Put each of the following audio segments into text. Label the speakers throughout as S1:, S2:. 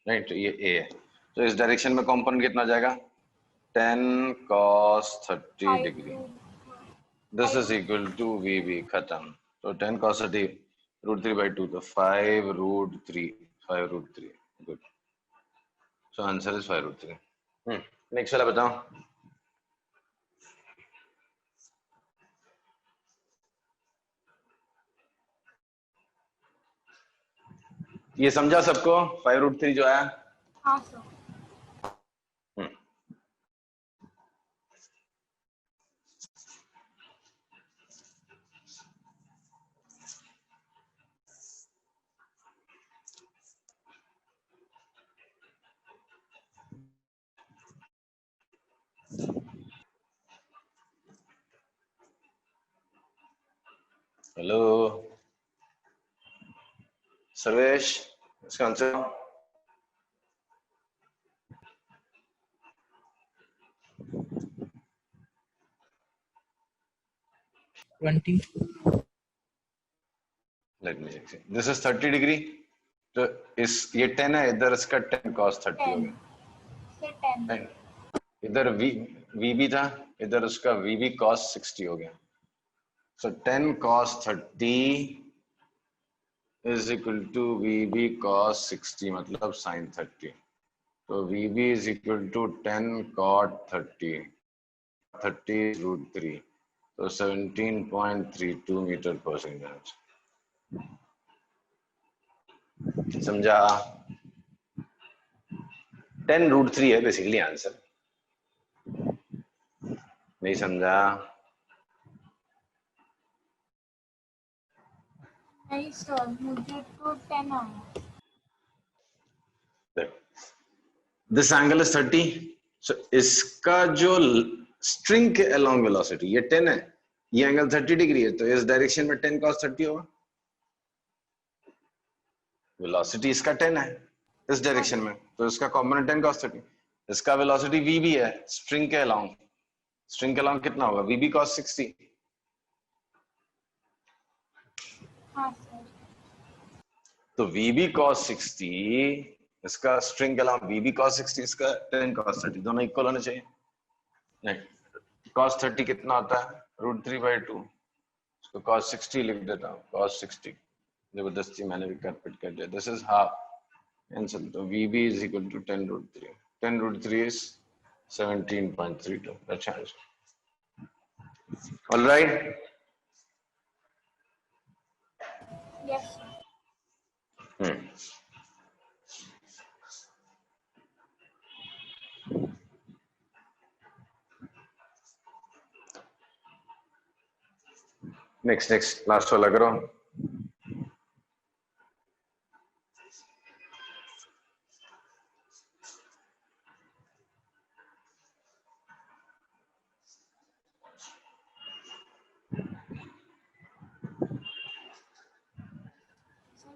S1: Right, ये ए है। तो इस डायरेक्शन में कॉम्पोनेंट कितना जाएगा? 10 cos 30 degree. This is equal to v b, खत्म। तो 10 cos 30 √3/2, तो 5√3, 5√3। Good, so answer is 5√3। Next वाला बताओ। ये समझा सबको 5√3 जो है?
S2: हाँ सर।
S1: हेलो सर्वेश, इसका answer
S3: 20।
S1: Let me check. This is 30 degree, तो इस ये 10 है, इधर इसका 10 cos 30 हो
S2: 10
S1: गया।
S2: से 10
S1: इधर वी बी था, इधर उसका वी बी cos 60 हो गया। So 10 cos 30 is equal to v b cos 60, मतलब sin 30। तो v b is equal to 10 cot 30, 30√3, तो 17.32 मीटर पर सेकेंड। समझा? 10√3 है बेसिकली आंसर। नहीं समझा?
S2: नहीं सर, मुझे तो 10 आया।
S1: दिस एंगल इज 30, सो इसका जो स्ट्रिंग के अलोंग वेलोसिटी ये 10 है, ये एंगल 30 डिग्री है, तो इस डायरेक्शन में 10 cos 30 होगा। वेलोसिटी इसका 10 है इस डायरेक्शन में, तो इसका कॉम्पोनेंट 10 cos 30। इसका वेलोसिटी v भी है स्ट्रिंग के अलोंग, स्ट्रिंग के अलोंग कितना होगा? v b cos 60।
S2: हाँ सर।
S1: तो v b cos 60, इसका स्ट्रिंग के अलोंग v b cos 60, इसका 10 cos 30, दोनों इक्वल होने चाहिए। नहीं, cos 30 कितना होता है? √3/2। तो cos 60 लिख देता हूँ, cos 60। जबरदस्ती मैंने भी कट कर दिया। This is half answer. तो VB is equal to 10√3। 10√3 is 17.32। That's answer. Alright.
S2: Yes sir.
S1: Next last वाला करो।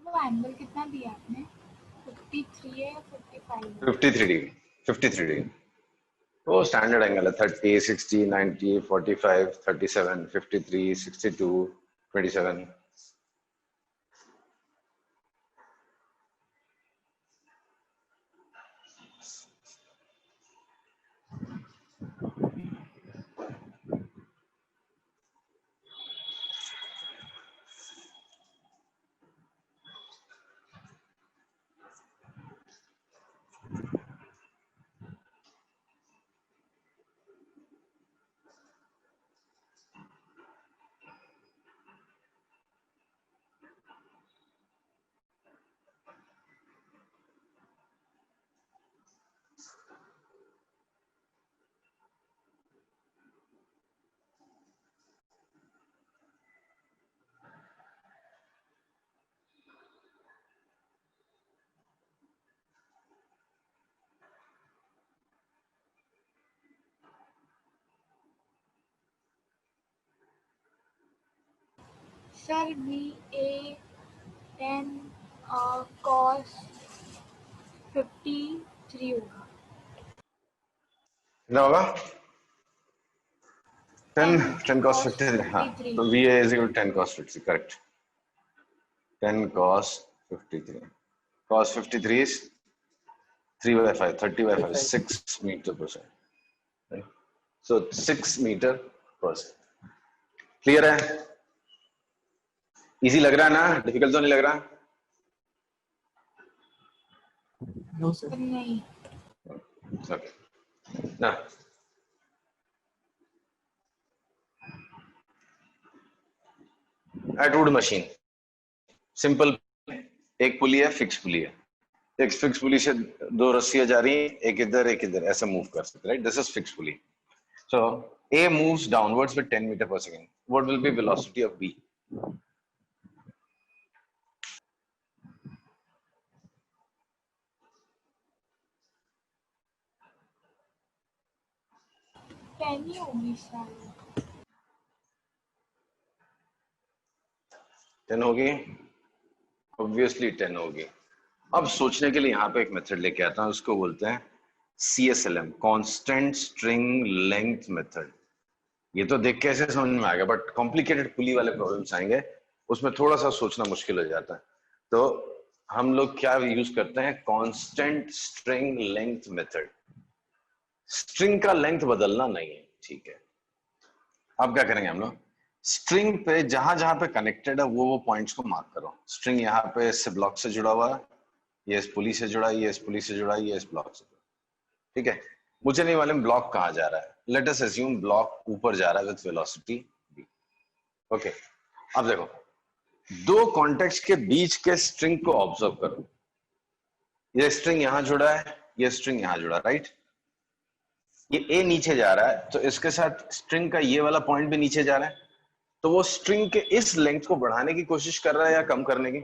S2: वो एंगल कितना दिया आपने? 53 है या 55?
S1: 53 डिग्री। 53 डिग्री वो स्टैंडर्ड एंगल है। 30, 60, 90, 45, 37, 53, 62, 27।
S2: सर VA 10 cos 53 होगा।
S1: कितना होगा? 10 cos 53। हाँ, तो VA is equal to 10 cos 53, correct. 10 cos 53. Cos 53 is 3/5, 30/5, 6 meter per second. Right? So 6 meter per second. Clear है? इजी लग रहा है ना? डिफिकल्ट तो नहीं लग रहा?
S3: No sir.
S2: नहीं।
S1: Okay. Now, at wood machine, simple, एक पुली है, फिक्स पुली है, एक फिक्स पुली से दो रस्सियां जा रही हैं, एक इधर ऐसा मूव कर सकते, right? This is fix pulley. So A moves downwards with 10 meter per second. What will be velocity of B?
S2: Ten ही होगी शायद।
S1: 10 होगी, ऑब्वियसली 10 होगी. अब सोचने के लिए यहाँ पे एक मेथड लेके आता हूँ, उसको बोलते हैं CSLM, constant string length method. ये तो देख के ऐसे समझ में आ गया, बट कॉम्प्लिकेटेड पुली वाले प्रॉब्लम्स आएंगे, उसमें थोड़ा सा सोचना मुश्किल हो जाता है. तो हम लोग क्या यूज करते हैं? Constant string length method. String का लेंथ बदलना नहीं है, ठीक है? अब क्या करेंगे हम लोग? स्ट्रिंग पे जहां जहां पे कनेक्टेड है वो पॉइंट्स को मार्क करो. स्ट्रिंग यहाँ पे इस ब्लॉक से जुड़ा हुआ है, ये इस पुली से जुड़ा है, ये इस पुली से जुड़ा है, ये इस ब्लॉक से जुड़ा है, ठीक है? मुझे नहीं मालूम ब्लॉक कहाँ जा रहा है. लेट अस अज्यूम ब्लॉक ऊपर जा रहा है विद वेलोसिटी v. ओके, अब देखो, दो कॉन्टेक्ट्स के बीच के स्ट्रिंग को ऑब्जर्व करो. ये स्ट्रिंग यहां जुड़ा है, ये स्ट्रिंग यहां जुड़ा, राइट? ये ए नीचे जा रहा है, तो इसके साथ स्ट्रिंग का ये वाला पॉइंट भी नीचे जा रहा है, तो वो स्ट्रिंग के इस लेंथ को बढ़ाने की कोशिश कर रहा है या कम करने की?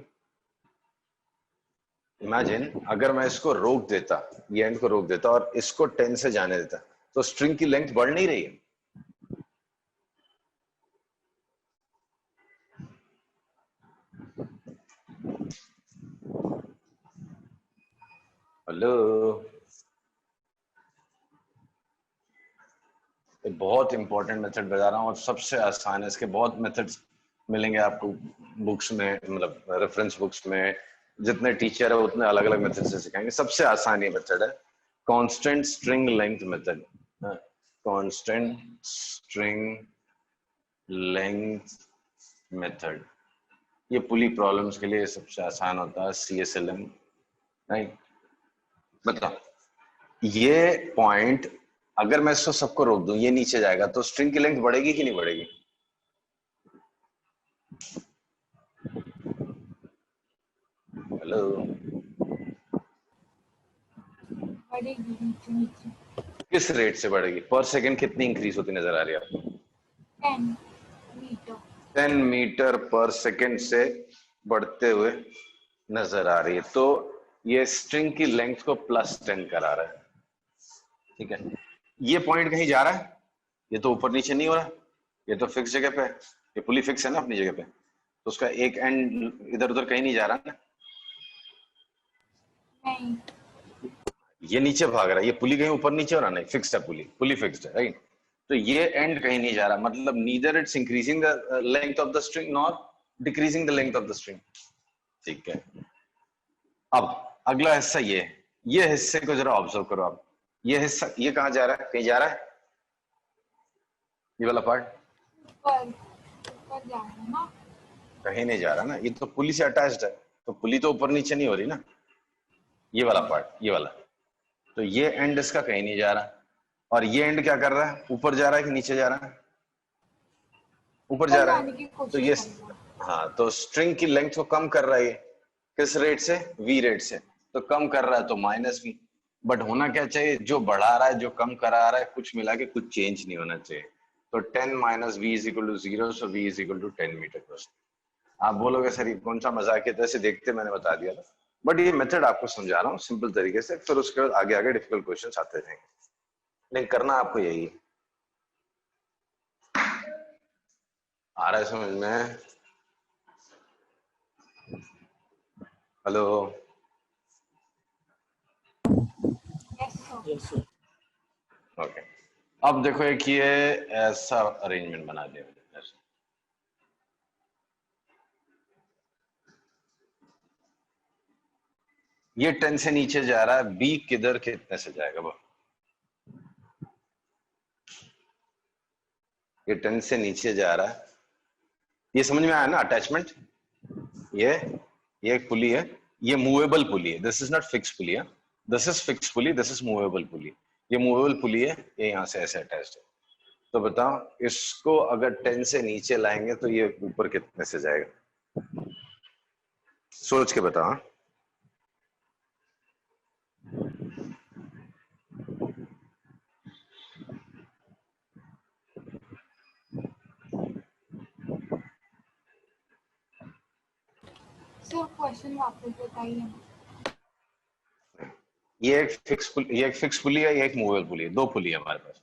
S1: इमेजिन अगर मैं इसको रोक देता, ये एंड को रोक देता और इसको 10 से जाने देता, तो स्ट्रिंग की लेंथ बढ़ नहीं रही है? हेलो, बहुत इंपॉर्टेंट मेथड बता रहा हूँ और सबसे आसान है. इसके बहुत मेथड्स मिलेंगे आपको बुक्स में, मतलब रेफरेंस बुक्स में. जितने टीचर है उतने अलग अलग मेथड से सिखाएंगे. सबसे आसान ये मेथड है, constant string length method. Constant string length method, ये पुली प्रॉब्लम्स के लिए सबसे आसान होता है. CSLM, right? बताओ, ये पॉइंट अगर मैं इसको सबको रोक दूं, ये नीचे जाएगा, तो स्ट्रिंग की लेंथ बढ़ेगी कि नहीं बढ़ेगी? हेलो,
S2: बढ़ेगी नीचे नीचे।
S1: किस रेट से बढ़ेगी? पर सेकंड कितनी इंक्रीज होती नजर आ रही है आपको?
S2: 10 मीटर।
S1: 10 मीटर पर सेकंड से बढ़ते हुए नजर आ रही है. तो ये स्ट्रिंग की लेंथ को +10 करा रहा है, ठीक है? ये पॉइंट कहीं जा रहा है? ये तो ऊपर नीचे नहीं हो रहा, ये तो फिक्स जगह पे है. ये पुली फिक्स है ना अपनी जगह पे, तो उसका एक एंड इधर उधर कहीं नहीं जा रहा ना.
S2: नहीं।
S1: ये नीचे भाग रहा है, ये पुली कहीं ऊपर नीचे हो रहा? नहीं, फिक्स्ड है पुली, पुली फिक्स्ड है, राइट? तो ये एंड कहीं नहीं जा रहा, मतलब neither it's increasing the length of the string nor decreasing the length of the string, ठीक है? अब अगला हिस्सा ये हिस्से को जरा ऑब्जर्व करो आप. ये हिस्सा, ये कहाँ जा रहा है? कहीं जा रहा है? ये वाला पार्ट
S2: ऊपर ऊपर जा रहा है ना?
S1: कहीं नहीं जा रहा ना, ये तो पुली से अटैच्ड है, तो पुली तो ऊपर नीचे नहीं हो रही ना. ये वाला पार्ट, ये वाला, तो ये एंड इसका कहीं नहीं जा रहा. और ये एंड क्या कर रहा है? ऊपर जा रहा है कि नीचे जा रहा है? ऊपर जा रहा
S2: जाने
S1: है.
S2: की
S1: तो
S2: कोशिश
S1: ये,
S2: कर रहा है।
S1: हाँ, तो स्ट्रिंग की लेंथ को कम कर रहा है. किस रेट से? V रेट से. तो कम कर रहा है तो -V. बट होना क्या चाहिए? जो बढ़ा रहा है, जो कम करा रहा है, कुछ मिला के कुछ चेंज नहीं होना चाहिए. तो 10 - V = 0, सो V = 10 मीटर पर सेकंड. आप बोलोगे सर ये कौन सा मजाक है? जैसे देखते मैंने बता दिया था, बट ये मेथड आपको समझा रहा हूँ सिंपल तरीके से, फिर उसके बाद आगे आगे डिफिकल्ट क्वेश्चंस आते रहेंगे, लेकिन करना आपको यही है. आ रहा है समझ में? Hello,
S2: yes sir.
S3: Yes sir.
S1: Okay. अब देखो, एक ये ऐसा अरेंजमेंट बना दिया मैंने ऐसे. ये 10 से नीचे जा रहा है, बी किधर कितने से जाएगा वो? ये 10 से नीचे जा रहा है, ये समझ में आया ना अटैचमेंट? ये एक पुली है, ये मूवेबल पुली है, दिस इज नॉट फिक्स पुली है, this is fix pulley, this is movable pulley. ये मूवेबल पुली है, ये यहाँ से ऐसे अटैच्ड है। तो बताओ इसको अगर 10 से नीचे लाएंगे तो ये ऊपर कितने से जाएगा? सोच के बताओ।
S2: सर क्वेश्चन वापस बताइए।
S1: ये एक फिक्स पुली है, ये एक मूवेबल पुली है, दो पुली है हमारे पास।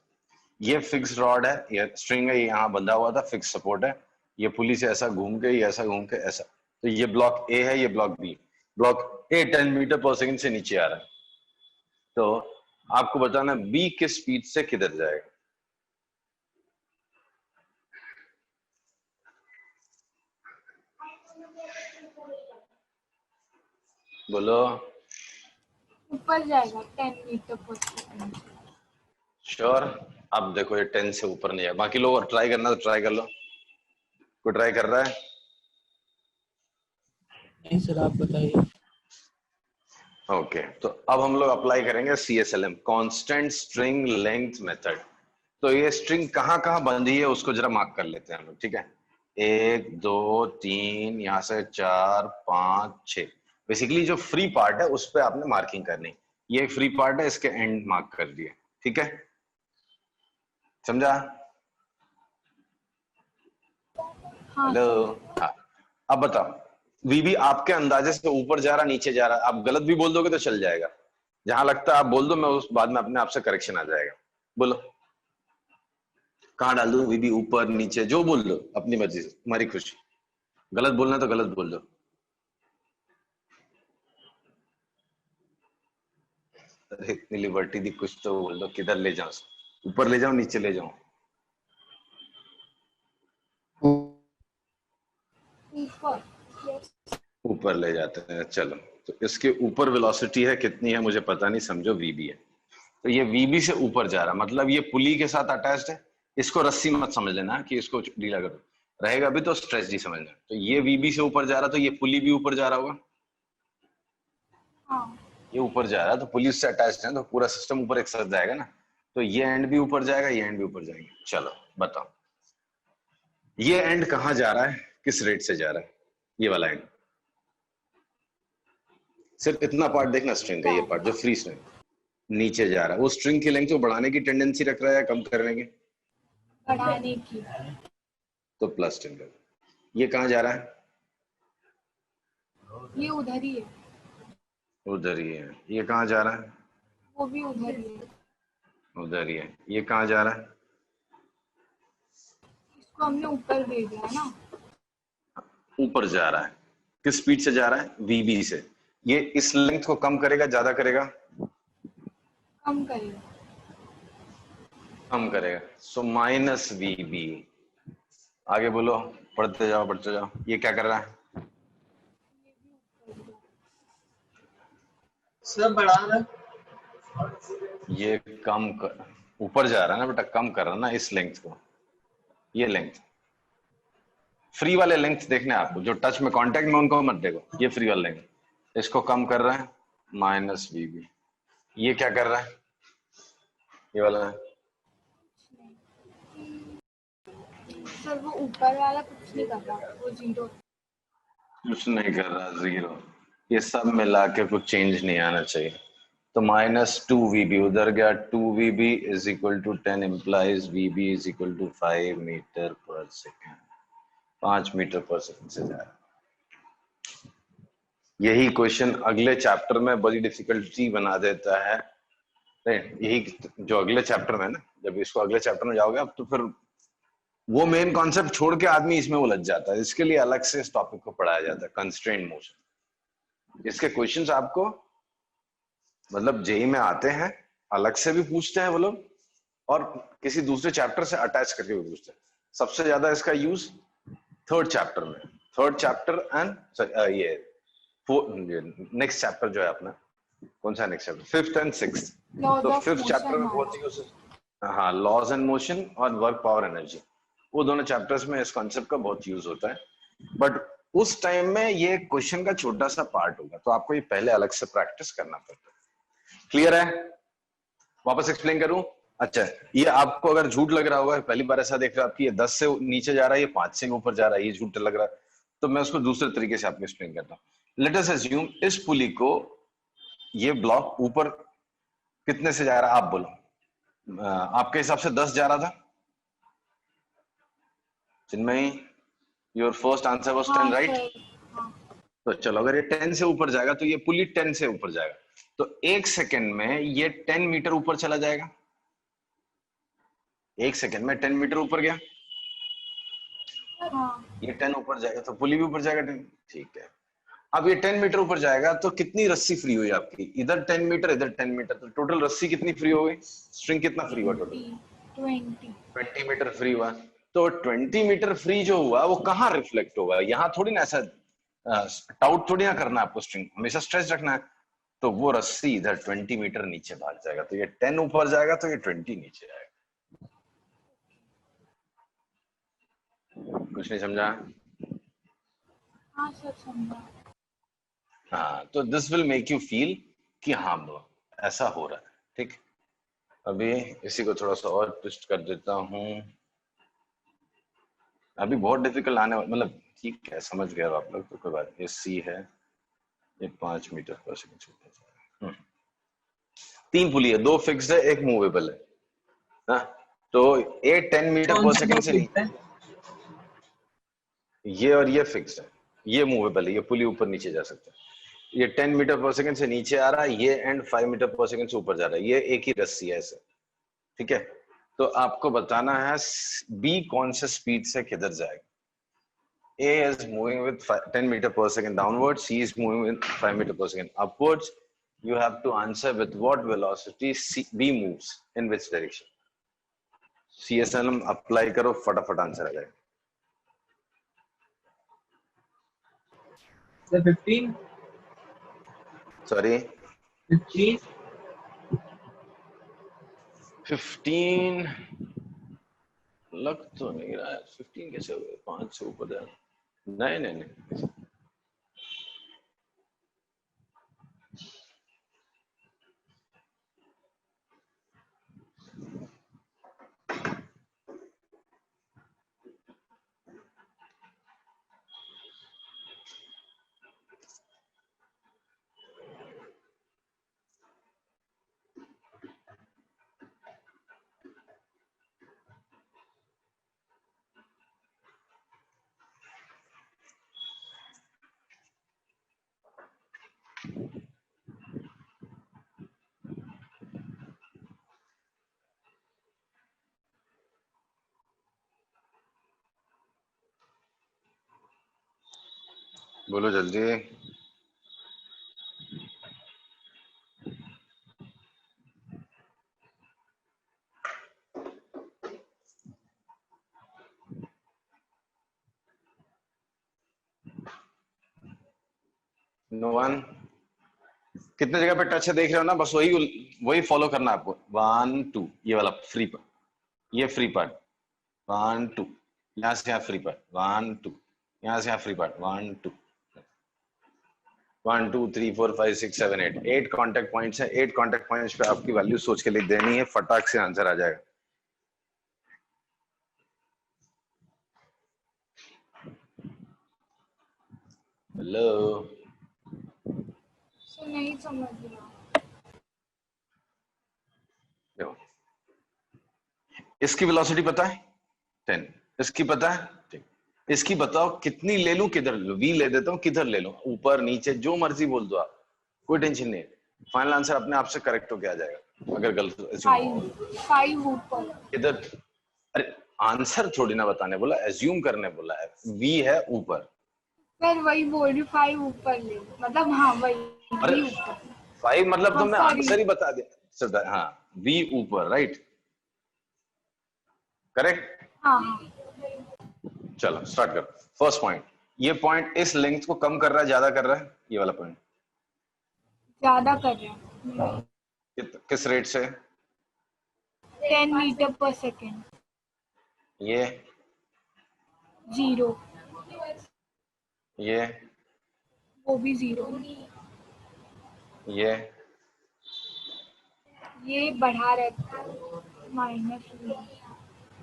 S1: ये फिक्स रॉड है, ये स्ट्रिंग है, ये यहाँ बंधा हुआ था, फिक्स सपोर्ट है, ये पुली से ऐसा घूम के, ये ऐसा घूम के ऐसा। तो ये ब्लॉक ए है, ये block B. Block A 10 metre per second से नीचे आ रहा है, तो आपको बताना बी किस स्पीड से किधर जाएगा। बोलो।
S2: ऊपर जाएगा 10 मीटर पर सेकंड।
S1: श्योर? अब देखो ये 10 से ऊपर नहीं है, बाकी लोग ट्राई करना तो ट्राई कर लो। कोई ट्राई कर रहा है?
S3: नहीं सर, आप बताइए।
S1: ओके, तो अब हम लोग अप्लाई करेंगे CSLM, constant string length method. तो ये स्ट्रिंग कहाँ कहाँ बंधी है उसको जरा मार्क कर लेते हैं हम लोग, ठीक है? 1 2 3, यहाँ से 4 5 6। बेसिकली जो फ्री पार्ट है उस पर आपने मार्किंग करनी। ये फ्री पार्ट है, इसके एंड मार्क कर दिए, ठीक है? समझा?
S2: हाँ
S1: हेलो। हाँ, अब बताओ वीबी आपके अंदाजे से ऊपर जा रहा नीचे जा रहा, आप गलत भी बोल दोगे तो चल जाएगा, जहां लगता है आप बोल दो, मैं उस बाद में अपने आप से करेक्शन आ जाएगा। बोलो कहाँ डाल दूं? वीबी ऊपर नीचे जो बोल दो, अपनी मर्जी से, तुम्हारी खुशी। गलत बोलना तो गलत बोल दो। अरे इतनी लिबर्टी दी, कुछ तो बोल दो, किधर ले जाऊं? ऊपर ले जाऊं नीचे ले जाऊं?
S2: ऊपर।
S1: ऊपर ले जाते हैं, चलो। तो इसके ऊपर वेलोसिटी है कितनी है मुझे पता नहीं, समझो वीबी है। तो ये वीबी से ऊपर जा रहा, मतलब ये पुली के साथ अटैच्ड है। इसको रस्सी मत समझ लेना कि इसको ढीला करो, रहेगा भी तो स्ट्रेच डी समझना। तो ये वीबी से ऊपर जा रहा, तो ये पुली भी ऊपर जा रहा होगा।
S2: हाँ।
S1: ये ऊपर जा रहा है तो पुली से अटैच्ड है, तो पूरा सिस्टम ऊपर एक साथ जाएगा ना। तो ये एंड भी ऊपर जाएगा, ये एंड भी ऊपर जाएंगे। चलो बताओ ये एंड कहाँ जा रहा है, किस रेट से जा रहा है? ये वाला एंड, सिर्फ इतना पार्ट देखना स्ट्रिंग का, ये पार्ट जो फ्री स्ट्रिंग नीचे जा रहा है, वो स्ट्रिंग की लेंथ को बढ़ाने की टेंडेंसी रख रहा है या कम करने की?
S2: बढ़ाने की।
S1: तो प्लस 10 कर। ये कहाँ जा रहा है?
S2: ये उधर ही है।
S1: उधर ही है। ये कहाँ जा रहा है?
S2: वो भी उधर ही है।
S1: उधर ही है। ये कहाँ जा रहा है?
S2: इसको हमने ऊपर भेजा है ना।
S1: ऊपर जा रहा है। किस स्पीड से जा रहा है? वीबी से। ये इस लेंथ को कम करेगा ज्यादा करेगा?
S2: कम करेगा।
S1: कम करेगा, सो माइनस वीबी। आगे बोलो, पढ़ते जाओ पढ़ते जाओ। ये क्या कर रहा है?
S3: सर बढ़ा रहा।
S1: ये कम कर, ऊपर जा रहा है ना बेटा, कम कर रहा है ना इस लेंथ को। ये लेंथ, फ्री वाले लेंथ देखने आपको, जो टच में कांटेक्ट में उनको मत देखो। ये फ्री वाला लेंथ, इसको कम कर रहा है, माइनस वीबी। ये क्या कर रहा है? ये वाला है।
S2: सर वो ऊपर वाला कुछ नहीं कर रहा, वो 0।
S1: कुछ नहीं कर रहा, 0। ये सब मिला के कुछ चेंज नहीं आना चाहिए। तो -2 VB उधर गया, 2 VB is equal to 10 implies VB is equal to 5 metre per second. 5 metre per second से जा रहा है। यही क्वेश्चन अगले चैप्टर में बड़ी डिफिकल्टी बना देता है। यही जो अगले चैप्टर में है ना, जब इसको अगले चैप्टर में जाओगे अब, तो फिर वो मेन कॉन्सेप्ट छोड़ के आदमी इसमें उलझ जाता है। इसके लिए अलग से इस टॉपिक को पढ़ाया जाता है, कंस्ट्रेंट मोशन। इसके क्वेश्चंस आपको मतलब जेई में आते हैं, अलग से भी पूछते हैं वो लोग, और किसी दूसरे चैप्टर से अटैच करके भी पूछते हैं। सबसे ज्यादा इसका यूज थर्ड चैप्टर में, थर्ड चैप्टर एंड ये नेक्स्ट चैप्टर जो है अपना, कौन सा next chapter? Fifth and sixth.
S2: Laws
S1: तो
S2: of
S1: फिफ्थ
S2: motion
S1: चैप्टर में
S2: वाला।
S1: बहुत यूज, हाँ, लॉज एंड मोशन और वर्क पावर एनर्जी, वो दोनों चैप्टर्स में इस कॉन्सेप्ट का बहुत यूज होता है। बट उस टाइम में ये क्वेश्चन का छोटा सा पार्ट होगा, तो आपको ये पहले अलग से प्रैक्टिस करना पड़ता है। क्लियर है? वापस एक्सप्लेन करूं? अच्छा, ये आपको अगर झूठ लग रहा होगा, पहली बार ऐसा देख रहे हो आपकी ये 10 से नीचे जा रहा है, ये 5 से ऊपर जा रहा है, ये झूठ लग रहा है, तो मैं उसको दूसरे तरीके से आपको एक्सप्लेन करता हूँ। लेट अस अज्यूम इस पुली को, ये ब्लॉक ऊपर कितने से जा रहा है आप बोलो? आपके हिसाब से 10 जा रहा था Chinmayi? Your first answer was 10, right? तो चलो, अगर ये 10 से ऊपर जाएगा तो ये पुली 10 से ऊपर जाएगा, तो 1 सेकेंड में ये 10 मीटर ऊपर चला जाएगा। 1 सेकेंड में 10 मीटर ऊपर गया, ये 10 ऊपर जाएगा तो पुली भी ऊपर जाएगा 10। ठीक है, अब ये 10 मीटर ऊपर जाएगा तो कितनी रस्सी फ्री हुई आपकी? इधर 10 मीटर, इधर 10 मीटर, तो टोटल रस्सी कितनी फ्री हो गई? स्ट्रिंग कितना फ्री हुआ टोटल? 20 मीटर फ्री हुआ। तो 20 मीटर फ्री जो हुआ वो कहाँ रिफ्लेक्ट होगा? यहाँ थोड़ी ना, ऐसा टाउट थोड़ी ना करना है आपको, स्ट्रिंग हमेशा स्ट्रेच रखना है। तो वो रस्सी इधर 20 मीटर नीचे भाग जाएगा, तो ये 10 ऊपर जाएगा तो ये 20 नीचे आएगा। कुछ नहीं समझा?
S2: हाँ सर समझा।
S1: हाँ, तो this will make you feel कि हाँ ऐसा हो रहा है। ठीक, अभी इसी को थोड़ा सा और ट्विस्ट कर देता हूँ। अभी बहुत डिफिकल्ट आने, मतलब ठीक है, समझ गए आप लोग, तो कोई बात नहीं। ये सी है, ये 5 मीटर पर सेकंड छूट जाएगा। 3 पुली है, 2 फिक्स्ड है, 1 मूवेबल है ना? तो ये 10 मीटर
S3: कौन
S1: पर
S3: सी
S1: सेकंड
S3: दो
S1: से
S3: फिक्स है?
S1: ये और ये फिक्स्ड है, ये मूवेबल है, ये पुली ऊपर नीचे जा सकता है। ये 10 मीटर पर सेकंड से नीचे आ रहा है, ये एंड 5 मीटर पर सेकंड से ऊपर जा रहा है, ये एक ही रस्सी है ऐसे। ठीक है, तो आपको बताना है बी कौन से स्पीड से किधर जाएगा। A is moving with 10 meter per second downwards, C is moving with 5 meter per second upwards. You have to answer with what velocity B moves, in which direction. CSLM apply करो, फटाफट answer आ जाएगा।
S3: Sir 15
S1: sorry
S3: 15
S1: 15 लग तो नहीं रहा है। 15 कैसे हो गए? 5 से ऊपर जाए? नहीं नहीं नहीं, बोलो जल्दी। नो वन, कितने जगह पे टच है देख रहे हो ना? बस वही फॉलो करना है आपको। 1 2, ये वाला फ्री पार्ट, ये फ्री पार्ट 1 2, यहाँ से यहाँ फ्री पार्ट 1 2, यहाँ से यहाँ फ्री पार्ट 1 2, 1 2 3 4 5 6 7 8, 8 कांटेक्ट पॉइंट्स है। 8 कांटेक्ट पॉइंट्स पे आपकी वैल्यू सोच के लिख देनी है, फटाक से आंसर आ जाएगा। हेलो,
S2: सर नहीं समझ रहा।
S1: देखो, इसकी वेलोसिटी पता है 10, इसकी पता है, ठीक। इसकी बताओ कितनी ले लूं, किधर ले लूं? v ले देता हूं, किधर ले लूं? ऊपर नीचे जो मर्जी बोल दो आप, कोई टेंशन नहीं है। फाइनल आंसर अपने आप से करेक्ट होके आ जाएगा अगर गलत
S2: 5 ऊपर।
S1: इधर। अरे आंसर थोड़ी ना बताने बोला, एज्यूम करने बोला है। v है ऊपर,
S2: सर वही बोल रही, 5 ऊपर ले लो, मतलब हाँ वही
S1: अरे
S2: v ऊपर।
S1: 5 मतलब
S2: हाँ,
S1: तुमने
S2: sorry।
S1: आंसर ही बता दिया। हाँ, v ऊपर, राइट, करेक्ट।
S2: हाँ हाँ
S1: चलो स्टार्ट करो। फर्स्ट पॉइंट, ये पॉइंट इस लेंथ को कम कर रहा है, ज्यादा कर रहा है? ये वाला पॉइंट
S2: ज्यादा कर रहे हैं।
S1: किस रेट से?
S2: 10 मीटर पर सेकेंड।
S1: ये
S2: 0,
S1: ये
S2: वो भी 0। ये बढ़ा रहता है -v।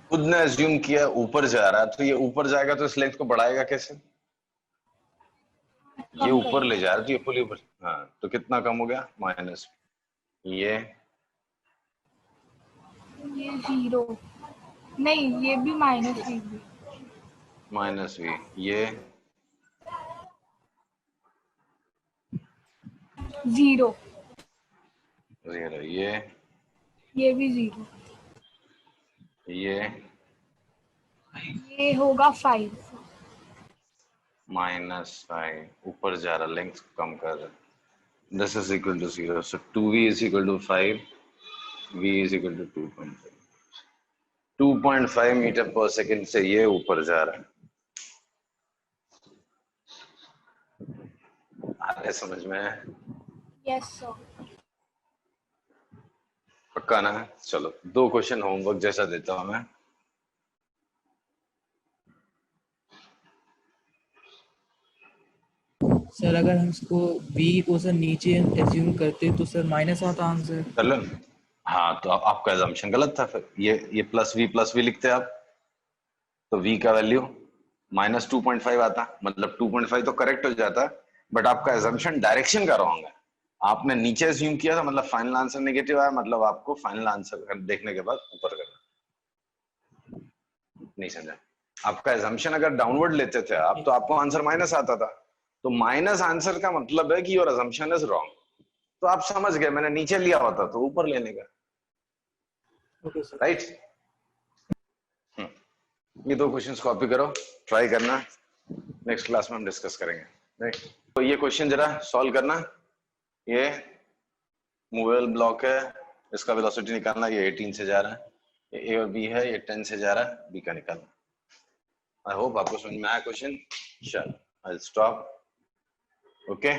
S1: खुद ने अज्यूम किया ऊपर जा रहा है, तो ये ऊपर जाएगा तो इस लेंथ को बढ़ाएगा कैसे? ये
S2: कम
S1: ऊपर
S2: कर।
S1: ले जा रहा है तो ये फुल ऊपर, हाँ तो कितना कम हो गया? माइनस ये
S2: 0 नहीं, ये भी -v भी।
S1: माइनस वी ये
S2: 0
S1: 0
S2: ये भी 0।
S1: ये
S2: ये होगा 5।
S1: -5 ऊपर जा रहा, लेंथ कम कर रहा, this is equal to 0, so 2v is equal to 5, v is equal to 2.5 metre per second से ये ऊपर जा रहा है। आ रहा है समझ में?
S2: Yes sir.
S1: पक्का ना? चलो 2 क्वेश्चन होमवर्क जैसा देता हूं मैं।
S3: सर अगर हम इसको v को सर नीचे एज्यूम करते तो सर माइनस आता आंसर।
S1: कर लो। हाँ तो आपका एजम्पशन गलत था फिर। ये प्लस वी लिखते आप तो v का वैल्यू -2.5 आता, मतलब 2.5 तो करेक्ट हो जाता, बट आपका एजम्पशन डायरेक्शन का रॉन्ग है। आपने नीचे अज्यूम किया था, मतलब फाइनल आंसर नेगेटिव आया, मतलब आपको फाइनल आंसर देखने के बाद ऊपर करना। नहीं समझा? आपका एजम्पशन अगर डाउनवर्ड लेते थे आप तो आपको आंसर माइनस आता था, तो माइनस आंसर का मतलब है कि योर एजम्पशन इज रॉन्ग। तो आप समझ गए, मैंने नीचे लिया होता तो ऊपर लेने का,
S3: ओके सर।
S1: राइट? ये 2 क्वेश्चंस कॉपी करो, ट्राई करना, नेक्स्ट क्लास में हम डिस्कस करेंगे, राइट? तो ये क्वेश्चन जरा सॉल्व करना। ये मूवेबल ब्लॉक है, इसका वेलोसिटी निकालना, ये 18 से जा रहा है, ये ए और बी है, ये 10 से जा रहा है, बी का निकालना। आई होप आपको समझ में आया क्वेश्चन। चलो आई विल स्टॉप, ओके।